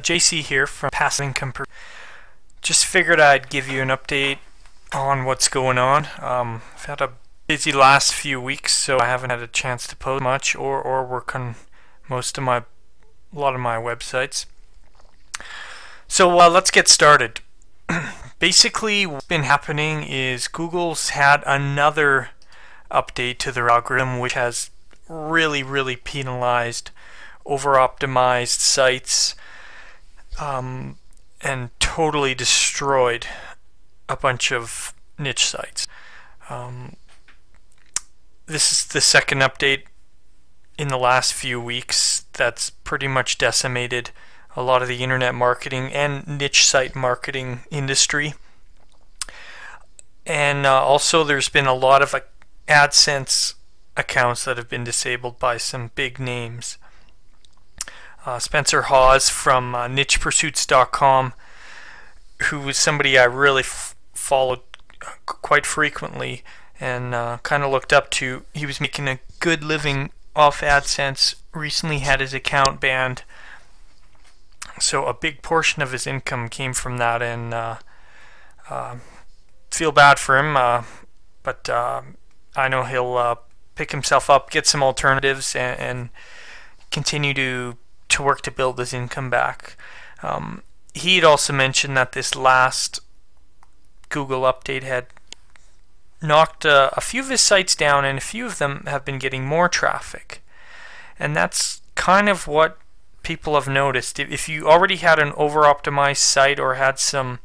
JC here from Passive Income. Just figured I'd give you an update on what's going on. I've had a busy last few weeks, so I haven't had a chance to post much or work on a lot of my websites. So let's get started. Basically, what's been happening is Google's had another update to their algorithm, which has really penalized over-optimized sites and totally destroyed a bunch of niche sites. This is the second update in the last few weeks that's pretty much decimated a lot of the internet marketing and niche site marketing industry. And also there's been a lot of AdSense accounts that have been disabled by some big names. Spencer Hawes from nichepursuits.com, who was somebody I really followed quite frequently and kind of looked up to. He was making a good living off AdSense, recently had his account banned, so a big portion of his income came from that, and feel bad for him, but I know he'll pick himself up, get some alternatives, and continue to work to build his income back. He had also mentioned that this last Google update had knocked a few of his sites down, and a few of them have been getting more traffic. And that's kind of what people have noticed. If you already had an over-optimized site or had some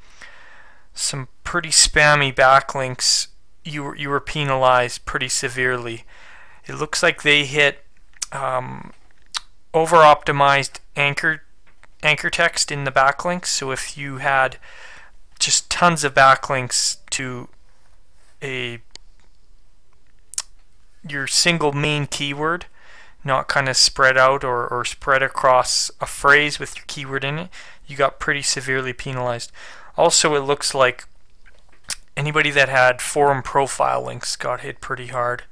pretty spammy backlinks, you were penalized pretty severely. It looks like they hit over-optimized anchor text in the backlinks. So if you had just tons of backlinks to your single main keyword, not kind of spread out or spread across a phrase with your keyword in it, you got pretty severely penalized. Also, it looks like anybody that had forum profile links got hit pretty hard.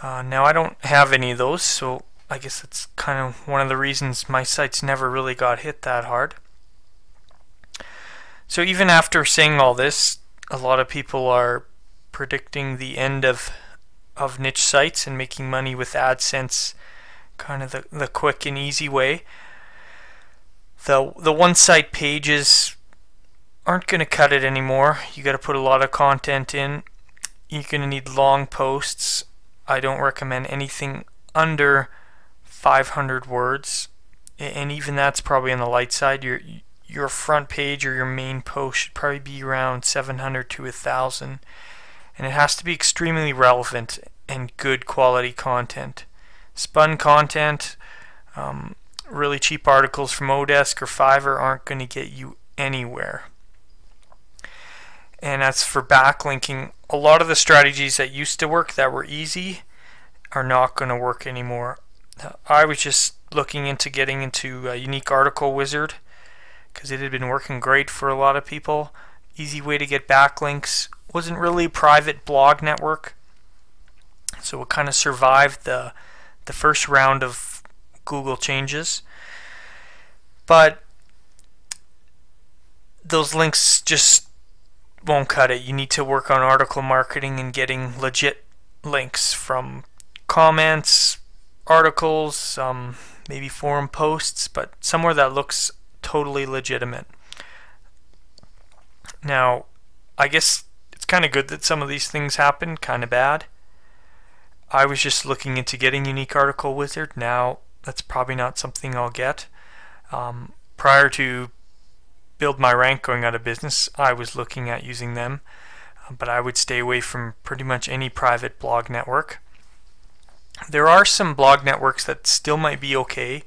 Now I don't have any of those, so I guess that's kind of one of the reasons my sites never really got hit that hard. So even after saying all this, a lot of people are predicting the end of niche sites and making money with AdSense, kind of the quick and easy way. The one-site pages aren't going to cut it anymore. You got to put a lot of content in. You're going to need long posts. I don't recommend anything under 500 words, and even that's probably on the light side. Your front page or your main post should probably be around 700 to 1,000, and it has to be extremely relevant and good quality content. Spun content, really cheap articles from Odesk or Fiverr aren't going to get you anywhere. And as for backlinking, a lot of the strategies that used to work that were easy are not going to work anymore. I was just looking into getting into a Unique Article Wizard because it had been working great for a lot of people. Easy way to get backlinks. Wasn't really a private blog network, so it kind of survived the first round of Google changes. But those links just won't cut it. You need to work on article marketing and getting legit links from comments, articles, maybe forum posts, but somewhere that looks totally legitimate. Now, I guess it's kind of good that some of these things happen, kind of bad. I was just looking into getting Unique Article Wizard. Now, that's probably not something I'll get. Prior to Build My Rank going out of business, I was looking at using them, but I would stay away from pretty much any private blog network. There are some blog networks that still might be okay.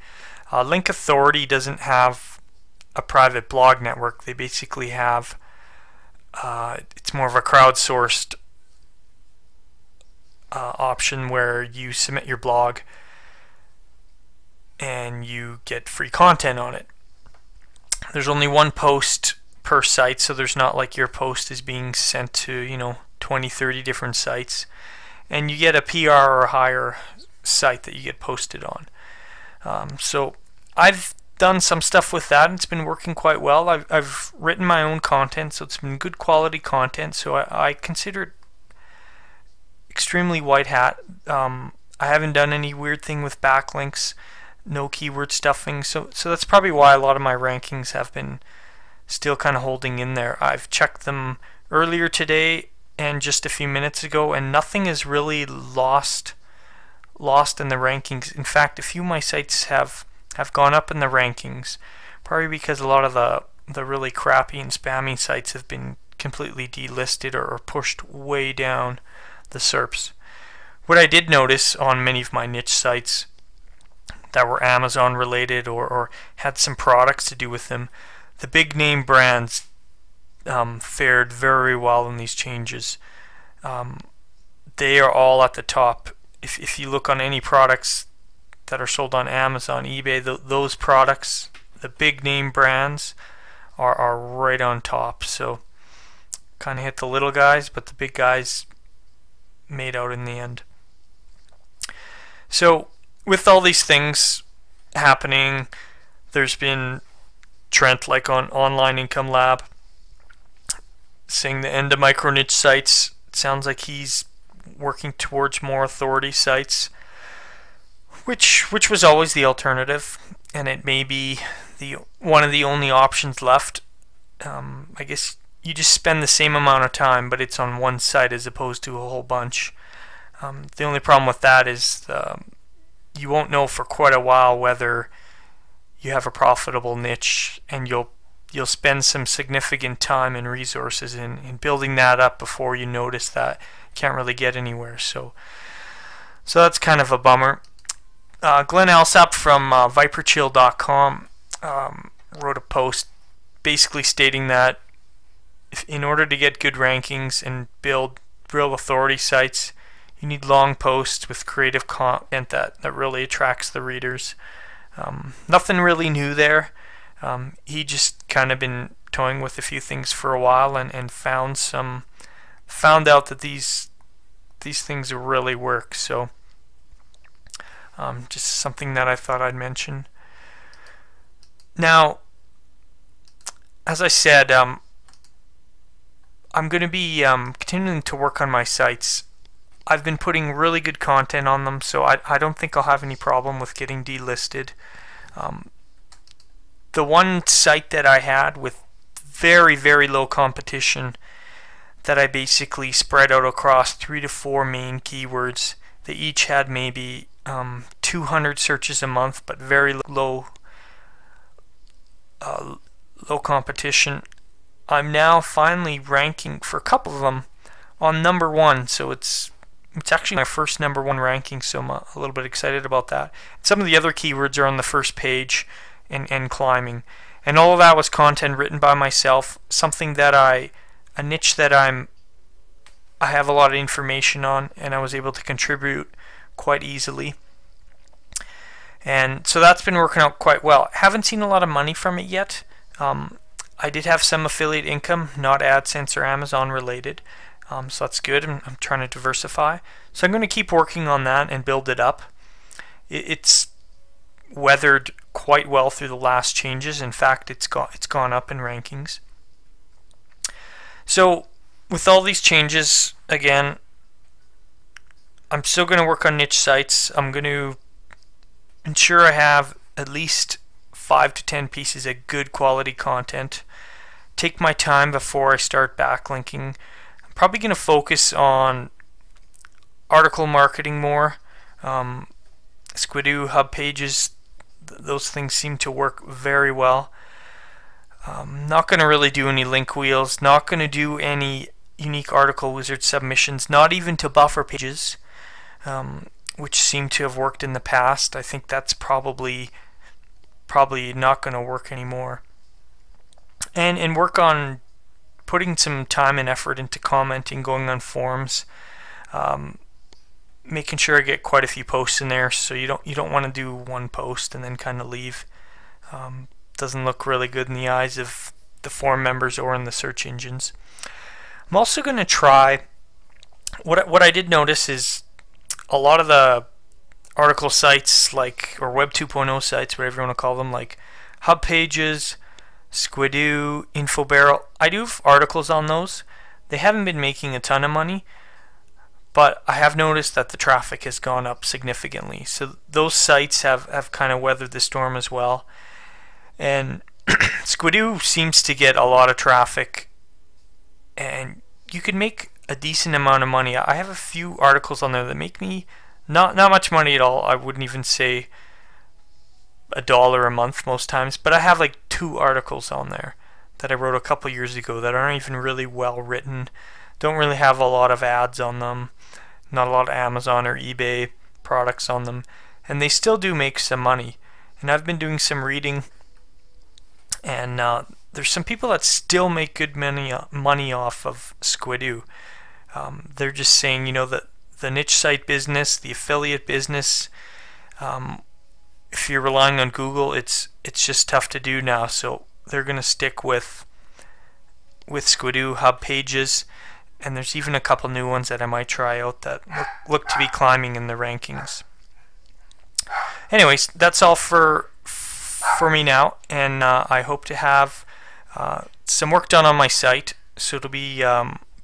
Link Authority doesn't have a private blog network. They basically have, it's more of a crowdsourced option where you submit your blog and you get free content on it. There's only one post per site, so there's not like your post is being sent to 20, 30 different sites. And you get a PR or higher site that you get posted on. So I've done some stuff with that, and it's been working quite well. I've written my own content, so it's been good quality content, so I consider it extremely white hat. I haven't done any weird thing with backlinks, no keyword stuffing, so that's probably why a lot of my rankings have been still kind of holding in there. I've checked them earlier today and just a few minutes ago, and nothing is really lost in the rankings. In fact, a few of my sites have gone up in the rankings, probably because a lot of the really crappy and spammy sites have been completely delisted or pushed way down the SERPs. What I did notice on many of my niche sites that were Amazon related or had some products to do with them, the big name brands fared very well in these changes. They are all at the top. If you look on any products that are sold on Amazon, eBay, those products, the big name brands, are right on top. So kind of hit the little guys, but the big guys made out in the end. So with all these things happening, there's been Trent, like on Online Income Lab, saying the end of micro niche sites. It sounds like he's working towards more authority sites, which was always the alternative, and it may be one of the only options left. I guess you just spend the same amount of time, but it's on one site as opposed to a whole bunch. The only problem with that is you won't know for quite a while whether you have a profitable niche, and you'll spend some significant time and resources in building that up before you notice that you can't really get anywhere. So that's kind of a bummer. Glenn Alsop from viperchill.com wrote a post basically stating that in order to get good rankings and build real authority sites, you need long posts with creative content that really attracts the readers. Nothing really new there. He just kind of been toying with a few things for a while and found out that these things really work. So just something that I thought I'd mention. Now, as I said, I'm going to be continuing to work on my sites. I've been putting really good content on them, so I don't think I'll have any problem with getting delisted. The one site that I had with very, very low competition that I basically spread out across 3 to 4 main keywords, they each had maybe 200 searches a month, but very low competition. I'm now finally ranking for a couple of them on #1, so it's actually my first #1 ranking, so I'm a little bit excited about that. Some of the other keywords are on the first page and climbing, and all of that was content written by myself, something that a niche that I have a lot of information on, and I was able to contribute quite easily. And so that's been working out quite well. Haven't seen a lot of money from it yet. I did have some affiliate income, not AdSense or Amazon related, so that's good. I'm trying to diversify. So I'm going to keep working on that and build it up. It's weathered quite well through the last changes. In fact, it's gone up in rankings. So with all these changes, again, I'm still going to work on niche sites. I'm going to ensure I have at least 5 to 10 pieces of good quality content. Take my time before I start backlinking. I'm probably going to focus on article marketing more. Squidoo, hub pages, those things seem to work very well. Not going to really do any link wheels, not going to do any unique article wizard submissions, not even to buffer pages, which seem to have worked in the past. I think that's probably not going to work anymore. And work on putting some time and effort into commenting, going on forums, making sure I get quite a few posts in there. So you don't want to do one post and then kind of leave. Doesn't look really good in the eyes of the forum members or in the search engines. I'm also going to try, what I did notice is a lot of the article sites, like, or Web 2.0 sites, whatever you want to call them, like Hub Pages, Squidoo, InfoBarrel. I do have articles on those. They haven't been making a ton of money, but I have noticed that the traffic has gone up significantly. So those sites have kind of weathered the storm as well. And Squidoo seems to get a lot of traffic, and you can make a decent amount of money. I have a few articles on there that make me not much money at all. I wouldn't even say $1 a month most times, but I have like 2 articles on there that I wrote a couple years ago that aren't even really well written, don't really have a lot of ads on them, not a lot of Amazon or eBay products on them, and they still do make some money. And I've been doing some reading, and there's some people that still make good money off of Squidoo. They're just saying, you know, that the niche site business, the affiliate business, if you're relying on Google, it's just tough to do now. So they're going to stick with Squidoo, Hub Pages, and there's even a couple new ones that I might try out that look to be climbing in the rankings. Anyways, that's all for me now, and I hope to have some work done on my site. So it'll be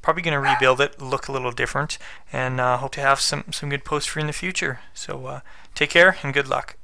probably going to rebuild it, look a little different, and hope to have some good posts for you in the future. So take care and good luck.